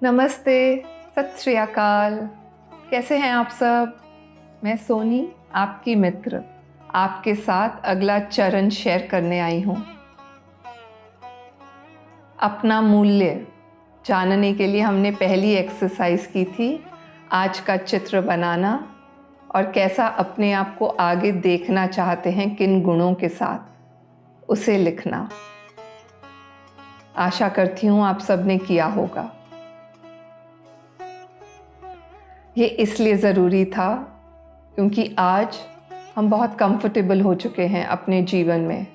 नमस्ते, सत श्री अकाल। कैसे हैं आप सब? मैं सोनी, आपकी मित्र, आपके साथ अगला चरण शेयर करने आई हूँ। अपना मूल्य जानने के लिए हमने पहली एक्सरसाइज की थी आज का चित्र बनाना और कैसा अपने आप को आगे देखना चाहते हैं, किन गुणों के साथ, उसे लिखना। आशा करती हूँ आप सबने किया होगा। ये इसलिए ज़रूरी था क्योंकि आज हम बहुत कंफर्टेबल हो चुके हैं अपने जीवन में,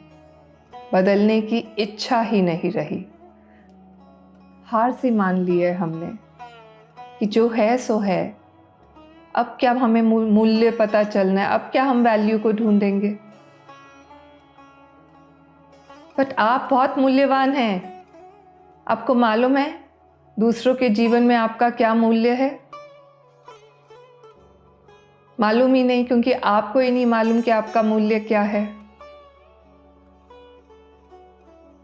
बदलने की इच्छा ही नहीं रही। हार सी मान ली है हमने कि जो है सो है। अब क्या हमें मूल्य पता चलना है? अब क्या हम वैल्यू को ढूंढेंगे? बट आप बहुत मूल्यवान हैं। आपको मालूम है दूसरों के जीवन में आपका क्या मूल्य है? मालूम ही नहीं, क्योंकि आपको ही नहीं मालूम कि आपका मूल्य क्या है।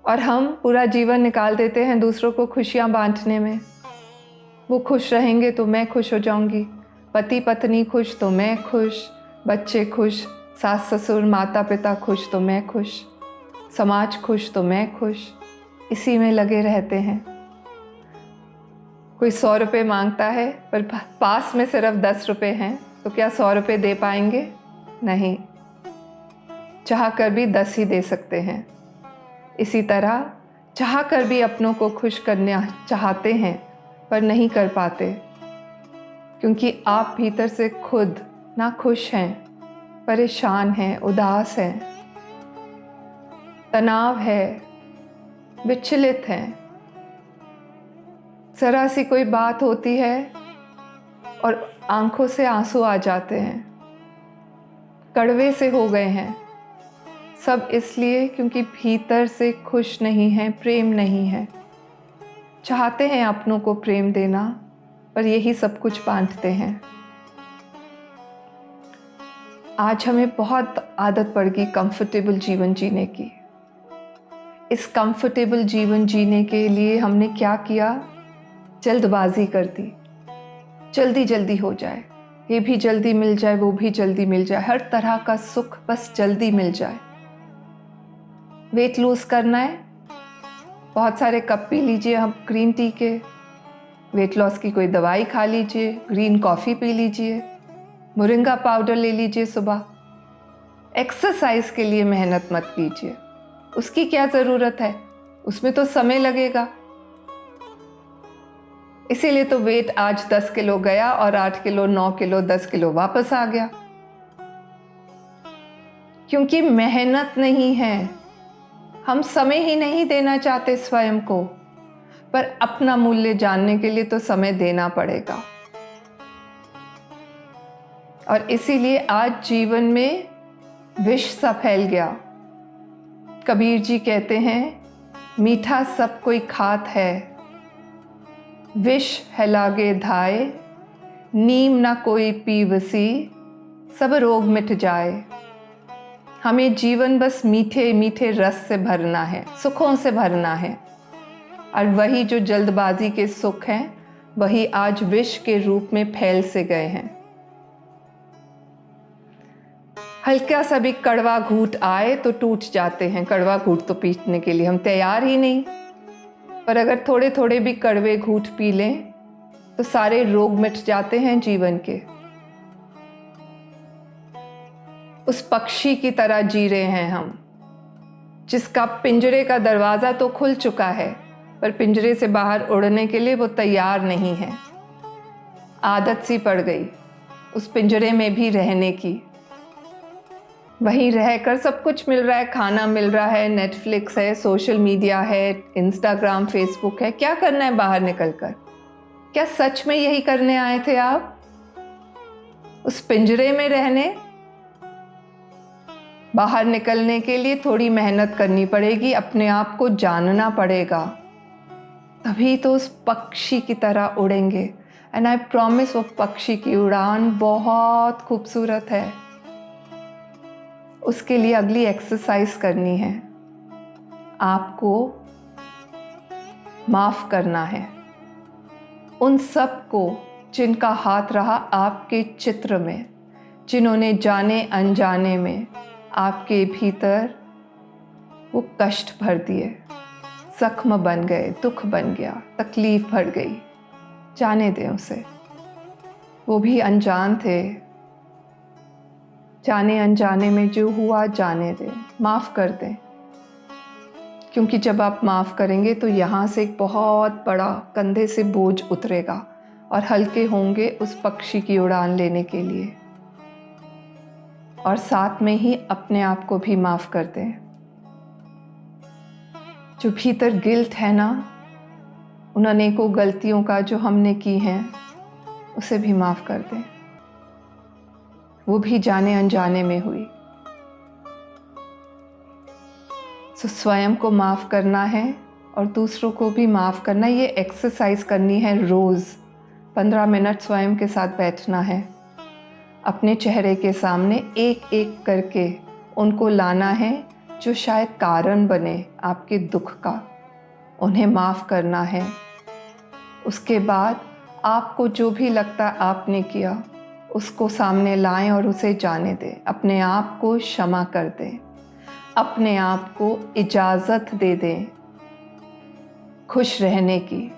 और हम पूरा जीवन निकाल देते हैं दूसरों को खुशियां बांटने में। वो खुश रहेंगे तो मैं खुश हो जाऊंगी, पति पत्नी खुश तो मैं खुश, बच्चे खुश, सास ससुर माता पिता खुश तो मैं खुश, समाज खुश तो मैं खुश। इसी में लगे रहते हैं। कोई 100 रुपये मांगता है पर पास में सिर्फ 10 रुपये हैं, तो क्या 100 रुपये दे पाएंगे? नहीं। चाह कर भी 10 ही दे सकते हैं। इसी तरह चाह कर भी अपनों को खुश करना चाहते हैं पर नहीं कर पाते, क्योंकि आप भीतर से खुद ना खुश हैं, परेशान हैं, उदास हैं, तनाव है, विचलित हैं। जरा सी कोई बात होती है और आंखों से आंसू आ जाते हैं, कड़वे से हो गए हैं। सब इसलिए क्योंकि भीतर से खुश नहीं हैं, प्रेम नहीं है। चाहते हैं अपनों को प्रेम देना, पर यही सब कुछ बांटते हैं। आज हमें बहुत आदत पड़ गई कंफर्टेबल जीवन जीने की। इस कंफर्टेबल जीवन जीने के लिए हमने क्या किया? जल्दबाजी कर दी। जल्दी जल्दी हो जाए, ये भी जल्दी मिल जाए, वो भी जल्दी मिल जाए, हर तरह का सुख बस जल्दी मिल जाए। वेट लूज करना है, बहुत सारे कप पी लीजिए हम ग्रीन टी के, वेट लॉस की कोई दवाई खा लीजिए, ग्रीन कॉफ़ी पी लीजिए, मोरिंगा पाउडर ले लीजिए सुबह। एक्सरसाइज के लिए मेहनत मत कीजिए, उसकी क्या ज़रूरत है? उसमें तो समय लगेगा। इसीलिए तो वेट आज 10 किलो गया और 8 किलो, 9 किलो, 10 किलो वापस आ गया, क्योंकि मेहनत नहीं है। हम समय ही नहीं देना चाहते स्वयं को, पर अपना मूल्य जानने के लिए तो समय देना पड़ेगा। और इसीलिए आज जीवन में विष सा फैल गया। कबीर जी कहते हैं, मीठा सब कोई खात है, विष है लागे धाय, नीम ना कोई पीवसी, सब रोग मिट जाए। हमें जीवन बस मीठे मीठे रस से भरना है, सुखों से भरना है। और वही जो जल्दबाजी के सुख हैं, वही आज विष के रूप में फैल से गए हैं। हल्का सा भी कड़वा घूंट आए तो टूट जाते हैं। कड़वा घूंट तो पीने के लिए हम तैयार ही नहीं, पर अगर थोड़े थोड़े भी कड़वे घूंट पी लें तो सारे रोग मिट जाते हैं जीवन के। उस पक्षी की तरह जी रहे हैं हम, जिसका पिंजरे का दरवाज़ा तो खुल चुका है, पर पिंजरे से बाहर उड़ने के लिए वो तैयार नहीं है। आदत सी पड़ गई उस पिंजरे में भी रहने की। वहीं रहकर सब कुछ मिल रहा है, खाना मिल रहा है, नेटफ्लिक्स है, सोशल मीडिया है, इंस्टाग्राम, फेसबुक है। क्या करना है बाहर निकलकर? क्या सच में यही करने आए थे आप? उस पिंजरे में रहने? बाहर निकलने के लिए थोड़ी मेहनत करनी पड़ेगी, अपने आप को जानना पड़ेगा, तभी तो उस पक्षी की तरह उड़ेंगे। एंड आई प्रॉमिस, वो पक्षी की उड़ान बहुत खूबसूरत है। उसके लिए अगली एक्सरसाइज करनी है, आपको माफ करना है उन सब को जिनका हाथ रहा आपके चित्र में, जिन्होंने जाने अनजाने में आपके भीतर वो कष्ट भर दिए, जख्म बन गए, दुख बन गया, तकलीफ भर गई। जाने दें उसे, वो भी अनजान थे। जाने अनजाने में जो हुआ जाने दें, माफ़ कर दें। क्योंकि जब आप माफ़ करेंगे तो यहाँ से एक बहुत बड़ा कंधे से बोझ उतरेगा और हल्के होंगे उस पक्षी की उड़ान लेने के लिए। और साथ में ही अपने आप को भी माफ़ कर दें। जो भीतर गिल्ट है ना, उन अनेकों गलतियों का जो हमने की हैं, उसे भी माफ़ कर दें। वो भी जाने अनजाने में हुई। तो स्वयं को माफ़ करना है और दूसरों को भी माफ़ करना। ये एक्सरसाइज करनी है रोज़। 15 मिनट स्वयं के साथ बैठना है। अपने चेहरे के सामने एक एक करके उनको लाना है जो शायद कारण बने आपके दुख का। उन्हें माफ़ करना है। उसके बाद आपको जो भी लगता आपने किया, उसको सामने लाएं और उसे जाने दें। अपने आप को क्षमा कर दें। अपने आप को इजाज़त दे दें खुश रहने की।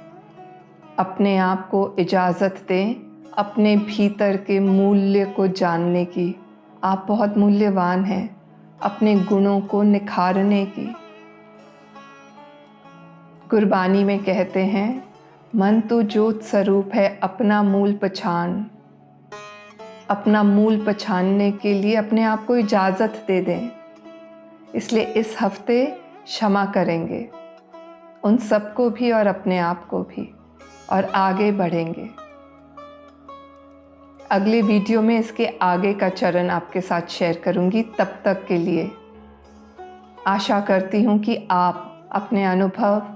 अपने आप को इजाज़त दें अपने भीतर के मूल्य को जानने की। आप बहुत मूल्यवान हैं। अपने गुणों को निखारने की। गुरबानी में कहते हैं, मन तो ज्योत स्वरूप है अपना मूल पहचान। अपना मूल पहचानने के लिए अपने आप को इजाज़त दे दें। इसलिए इस हफ्ते क्षमा करेंगे उन सबको भी और अपने आप को भी, और आगे बढ़ेंगे। अगले वीडियो में इसके आगे का चरण आपके साथ शेयर करूंगी। तब तक के लिए आशा करती हूं कि आप अपने अनुभव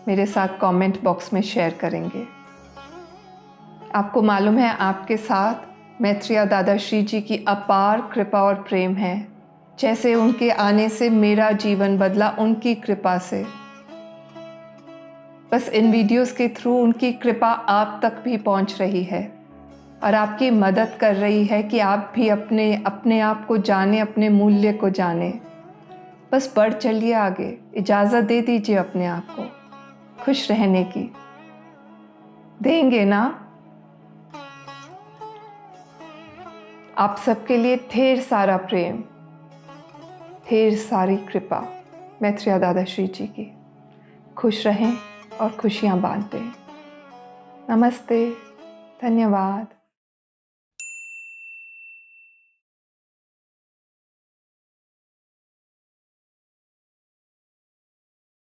मेरे साथ कमेंट बॉक्स में शेयर करेंगे। आपको मालूम है, आपके साथ मैत्रेय दादाश्री जी की अपार कृपा और प्रेम है। जैसे उनके आने से मेरा जीवन बदला, उनकी कृपा से। बस इन वीडियोस के थ्रू उनकी कृपा आप तक भी पहुंच रही है और आपकी मदद कर रही है कि आप भी अपने आप को जाने, अपने मूल्य को जाने। बस बढ़ चलिए आगे। इजाज़त दे दीजिए अपने आप को खुश रहने की। देंगे ना? आप सबके लिए ढेर सारा प्रेम, ढेर सारी कृपा मैत्रेय दादाश्री जी की। खुश रहें और खुशियाँ बांटें। नमस्ते, धन्यवाद।